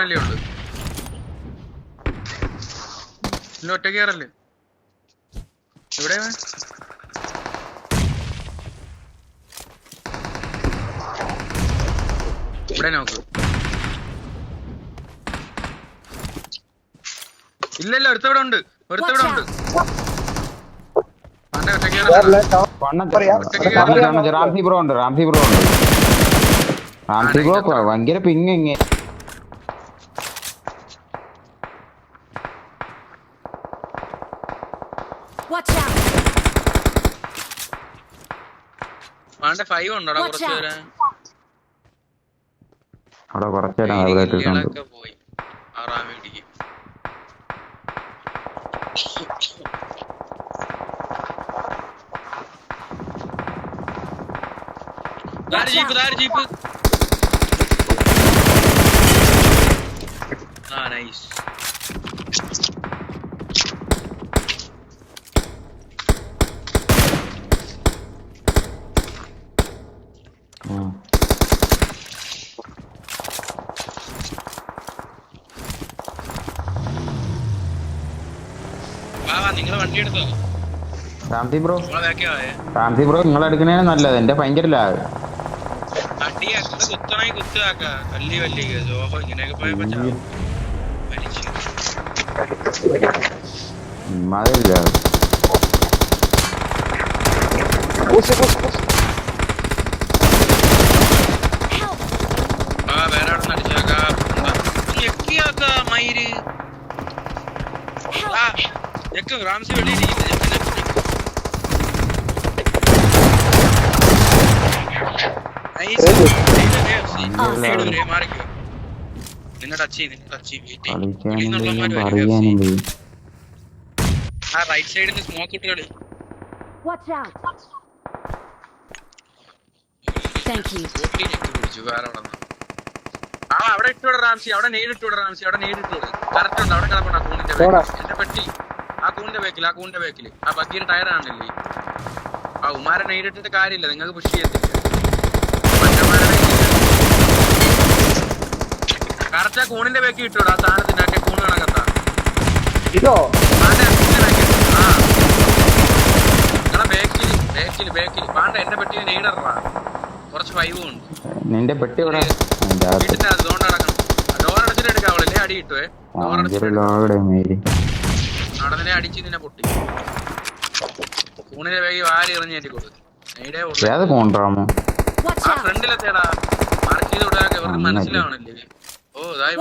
അല്ലേ ഉള്ളു. പിന്നെ ഒറ്റ കയറല്ലേ ഇവിടെ. ഇവിടെ നോക്ക്. ഇല്ലല്ല ഒരുത്തവിടെ ഉണ്ട്, ഒരുത്തവിടെ ഉണ്ട്. റാംസി ബ്രോ ഉണ്ട്, റാംസി ബ്രോ ഉണ്ട്. റാംസി ബ്രോ ഭയങ്കര പിങ് ഇങ്ങനെ. ഉണ്ടോടാ കുറച്ച് പേര് അവിടെ കുറച്ചേരം പോയി. ആറാം വീട്ടിക്ക് ജീപ്പ്. ആ നൈസ്. നിങ്ങള് വണ്ടി എടുത്തോ റാംസി ബ്രോ? റാംസി ബ്രോ നിങ്ങൾ എടുക്കണേണ് നല്ലത്. എന്റെ ഭയങ്കര ലാഗ്. കുത്തണേ കുത്താക്ക കല്ലി വല്ലി ജോഹോ ഇങ്ങനെയൊക്കെ പോയപ്പോ മതില്ല. വേറെ അവിടെ നടിച്ചാക്ക ഞെക്കിയാക്ക മയിര് ഞെക്ക്. റാംസി വെളിയിരിക്കുന്നത് മാറിക്കോ. നിന്നെ ടച്ച് ആ റൈറ്റ് സൈഡിൽ സ്മോക്ക് ഇട്ട് കളി. അവിടെ ഇട്ടുവിട റാംസി, അവിടെ നേരിട്ടുവിട റാംസി, അവിടെ നേരിട്ടുവിട. കറക്റ്റ് ഉണ്ട് അവിടെ കിടപ്പുണ്ട്. ആ കൂണിന്റെ ബാക്കിൽ എന്റെ പെട്ടി, ആ കൂണിന്റെ ബാക്കിൽ, ആ കൂണിന്റെ ബാക്കിൽ ആ ബഗ്ഗിയുടെ ടയർ ആണല്ലേ. ആ ഉമാരെ നേരിട്ടിട്ട് കാര്യമില്ല, നിങ്ങൾക്ക് പുഷ് ചെയ്യത്തില്ല. കറക്റ്റ് ആ കൂണിന്റെ ബാക്കി ഇട്ടോടാ. ആ സാധനത്തിന്റെ ഒക്കെ കൂണ് കണക്കത്താ ആ നിങ്ങളെ ബാക്കില് പാണ്ട. എന്റെ പെട്ടി നെയ്ഡറാ, കുറച്ച് ഫൈവും ഉണ്ട്. നിന്റെ പെട്ടി വീട്ടിന്റെ അതുകൊണ്ട് നടക്കണം. ഡോർ അടച്ചിട്ട് എടുക്കാവളല്ലേ. അടി കിട്ടുവേ. അവിടെ നിന്നെ അടിച്ച് നിന്നെ പൊട്ടി. കൂണിന്റെ ബാഗ് വാരി എറിഞ്ഞ് കയറ്റി കൊടുക്കും. ആ ഫ്രണ്ടിലെത്തേടാ മാർക്ക് ചെയ്ത് വിടാക്കെ ഇവർക്ക് മനസ്സിലാവണല്ലേ. ഓ ഇതായി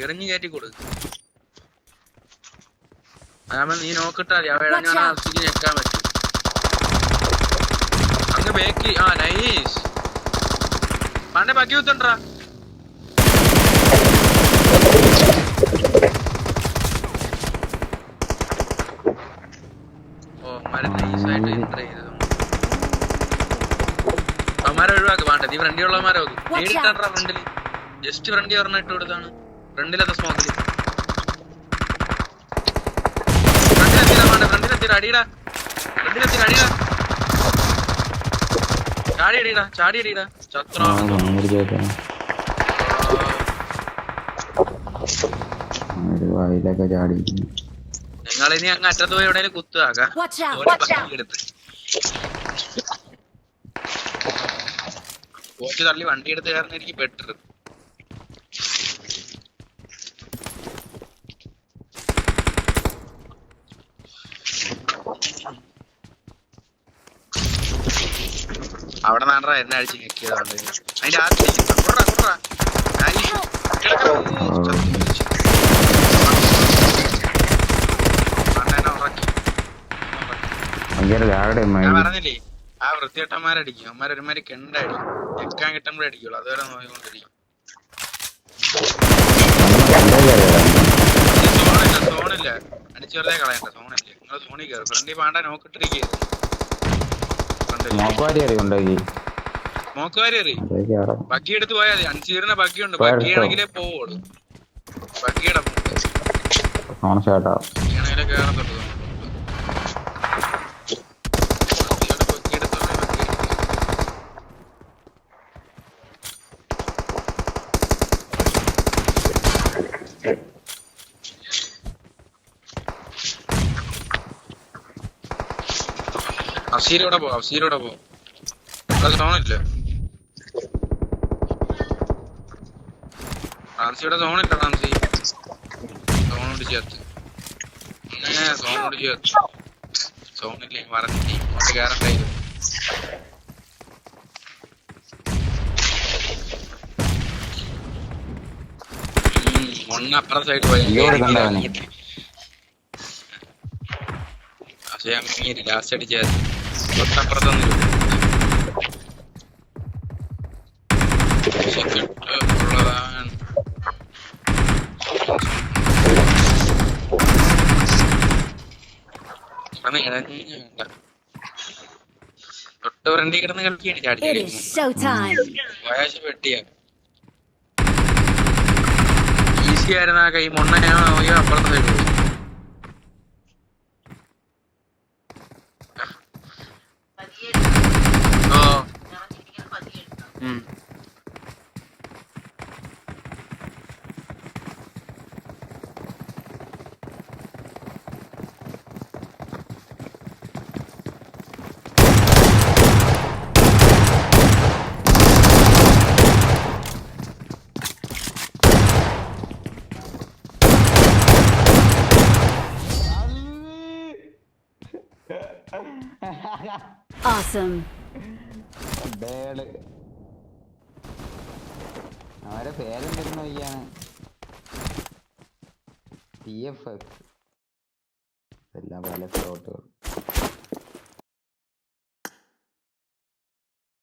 എറിഞ്ഞു കയറ്റി കൊടുക്കും. അതാകുമ്പോ നീ നോക്കിട്ടാ മതി. അവിടെ ഞെക്കാൻ പറ്റും. അങ്ങ് ബേക്കി. ആ നൈസ്. പണ്ടേ ബാക്കി കുത്തണ്ടാ. ഓ മര നൈസായിട്ട് എൻട്രി ചെയ്തത്. അവന്മാരെ ഒഴിവാക്ക് വേണ്ട. നീ ഫ്രണ്ടിലുള്ളവന്മാരെ നോക്ക്. നേരിട്ടാ ഫ്രണ്ടില് ജസ്റ്റ് ഫ്രണ്ടി പറഞ്ഞ ഇട്ട് കൊടുത്താണ്. ഫ്രണ്ടിലത്തെ സ്മോക്കില് ഫ്രണ്ടിലെത്തിയില്ല. അടിയിടാ, ഫ്രണ്ടിലെത്തിയില്ല. അടിയിടാ, ചാടി അടിയിടാ, ചാടി അടിയിടാ. നിങ്ങളിനി അങ്ങ് അറ്റത്ത് പോയി എവിടെയും കുത്തുകാക്കാം. കോച്ച് തള്ളി വണ്ടി എടുത്ത് കയറുന്ന എനിക്ക് ബെറ്റർ. അവിടെ നാണ്ടാ എന്നെ അടിച്ച് ഞെക്കിയതുകൊണ്ട് അതിന്റെ ആദ്യം ഞാൻ പറഞ്ഞില്ലേ ആ വൃത്തികെട്ടന്മാരടിക്കും. അവന്മാരൊരുമാതിരി കെണ്ടടിക്കും. ഞെക്കാൻ കിട്ടുമ്പോഴേ അടിക്കുള്ളൂ. അതുവരെ നോക്കിക്കൊണ്ടിരിക്കും. സോണില്ല അടിച്ചു വെറുതെ കളയണ്ട. സോണില്ല. നിങ്ങൾ സോണിൽ കയറും. ഫ്രണ്ടിൽ പാണ്ട നോക്കിട്ടിരിക്കുക. സ്മോക്കുകാരി എറി. ബഗ്ഗി എടുത്ത് പോയാൽ മതി. അഞ്ചീറിന ബഗ്ഗി ഉണ്ട്. ബഗ്ഗി ആണെങ്കിലേ പോവുള്ളൂ. ബഗ്ഗിയുടെ ആണെങ്കിലേ കേറത്തുള്ളൂ. അസീരോടെ പോ സോണില്ല റാംസിയുടെ സോണില്ല റാംസി സോണോട് ചേർത്ത് സോണോട് ചേർത്ത് സോണില്ലേ മറന്നിട്ട് ഇങ്ങോട്ട് കയറണ്ടായിരുന്നു അപ്പുറത്തെ സൈഡ് പോയി ലാസ്റ്റ് അടിച്ച തൊട്ടപ്പുറത്തൊന്നും തൊട്ട് ഫ്രണ്ടി കിടന്ന് കളിക്കാണ് ചാടി വെട്ടിയ ഈസി ആയിരുന്ന കൈ മൊണ്ണയാണോ അപ്പുറത്തെ സൈഡ് പോയി Awesome. അവരെ പേരെന്തിരുന്നു വയ്യാണ് TFX എല്ലാം പല ഫ്ലോട്ടുകൾ